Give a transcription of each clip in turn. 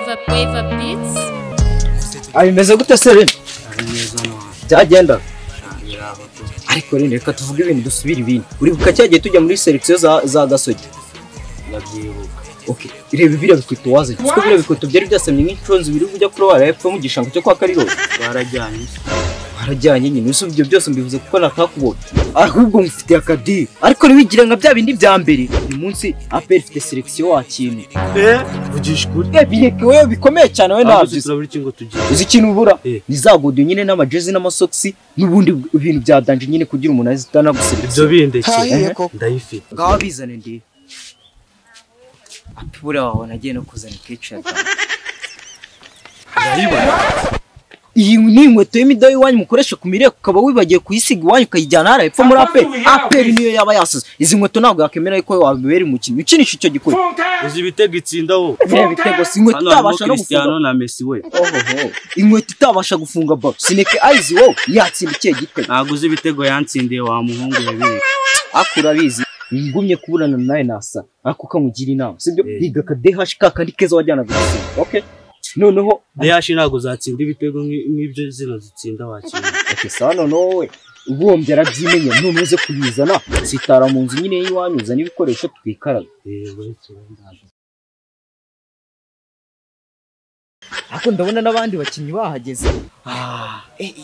Wave Beats. Ay meze gute se rene? Byagenda. Ariko rene reka tuvuge ibintu dusubira ibindi. Uri bukacyagiye tujya muri selection za Gasogi. Nabyibuka. Okay, ireba ibira bikweto waze. Kuko bira bikweto byari byasamye nk'inconzi biri kujya kuri wara hepfo mu gishango cyo kwa Kariro. Barajyanye nyine usubye byose mbivuze kuko nakakubona. Ahubwo mfite akadi. Ariko niwigira nka bya bindi bya mbere. Uyu munsi APR ifite selection wakintu. Vugisha kuri. Bireke wewe bikomeye cyane we nabyo. Turabura ikingo tugiye. Uzi ikintu ubura? Nizagodiyo nyine n'amajezi n'amasoksi n'ubundi ibintu bya danje nyine kugira umuntu azitana guserebya. Ibyo bindeke. Ndayifite. Ngaho bizane ndi. Apura wawe nagiye no kuzana kecha. Iyi ni inkweto y'imidayi wanyu mukoresha ku mireko ukaba wibagiye kuyisiga wanyu ukayijyana hara epfo muri APR niyo yaba yasize. Izi nkweto ntabwo yakemera ko wabibera umukinnyi ukinisha icyo gikora. Uzi ibitego itsindaho. Ibitego si inkweto itabasha no Cristiano na Messi we. Inkweto itabasha gufunga ball. Sineke Eyes wo yatsinda icyo gitwe. Ntabwo uzi ibitego yantsindiye wa muhungu yabire. Akura bizi. Ngumye kuburana naye nasa ariko kamugira inama sibyo biga ka DH kandi keza wajyana gusa. Okay, noneho DH ntabwo zatsinda ibitego nk'ibyo zino zitsinda wakina. Okay, sawa noneho ubumbye arabyimenye none uze kubizana sitara mu nzu nyine yiwanyuza n'ibikoresho twikaraga. Ako ndabona n'abandi bakinyi bahageze.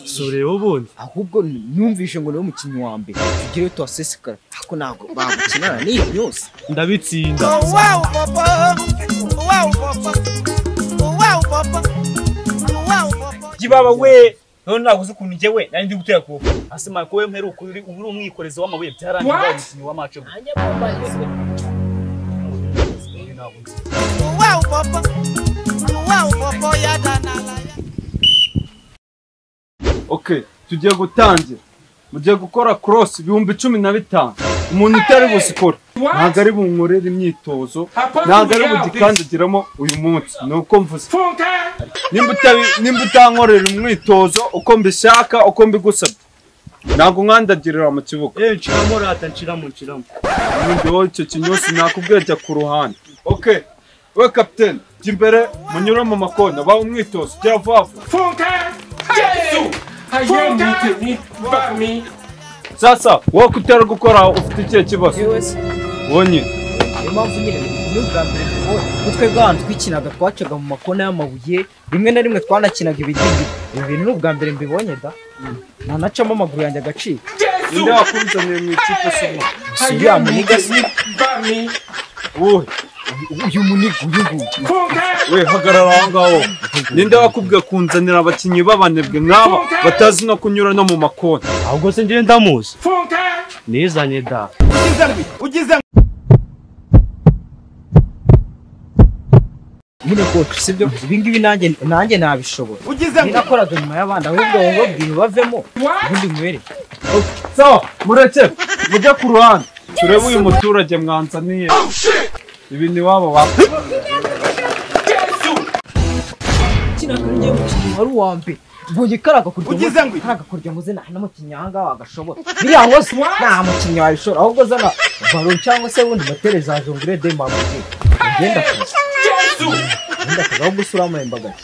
Sore ubundi ahubwo numvishe ngo niwe mukinyi wa mbere tugire twasesekara ako nago bagukinana ni byose ndabitsinda. Wow papa Gibaba we none naguze ukuntu nge we nari ndi gutera ku asema ko we mperuka uri umwikorezi w'amabuye byarangiye umukinyi wa match. Okay, tugiye gutangira. Mugiye gukora cross 15,000. Umuntu utari busikora ntago ari bunkorera imyitozo, ntago ari budikandagiramo uyu munsi. Nuko mvuze. Nimba utankorera imyitozo uko mbishaka uko mbigusabye. Ntago nkandagirira mu kibuga. Nshiramo rata nshiramo. Ndio icyo kinyosi nakubwejya ku ruhande. Okay. We captain, jimbere munyura mu makona ba umwitozo cya vavu. Sasa wowe kutera gukora ufite ikihe kibazo? Wonye. Impamvu nyine n'ubwa mbere kutwe bwantu twikinaga twacaga mu makona y'amabuye rimwe na rimwe twanakinaga ibidingi. Ibi ni ubwa mbere mbibonye da. Nanacamo amaguru yanjye agacika. Ninde wakunzaniye mu ikipe simo? Siriya muniga Wowe uyu muniga uyu. We hagarara aho ngaho. Ninde wakubwiye kunzanira abakinyi babanebwe nk'aba batazi no kunyura no mu makona? Ahubwo se ngiye ndamuzi. Nizanye da. Ugize Nyine coach sibyo ibingibi nanjye nabishobora. Ninakoraga nyuma y'abandi ahubwo ngo bwira bavemo ubundi mwere. Sawa, mureke mujye ku ruhande. Turebe uyu muturage mwanzaniye. Ibi ni wabo wapfa. Kina kanje mukinyi wari uwambe. Boye karaga kurya ngo zena na mukinyanga wagashobora. Biri aho se nta mukinyi wabishora ahubwo zana ballon cyangwa se wundi batereza jongre de mabuye. Ngenda kaza ahubwo usura mu imbaga.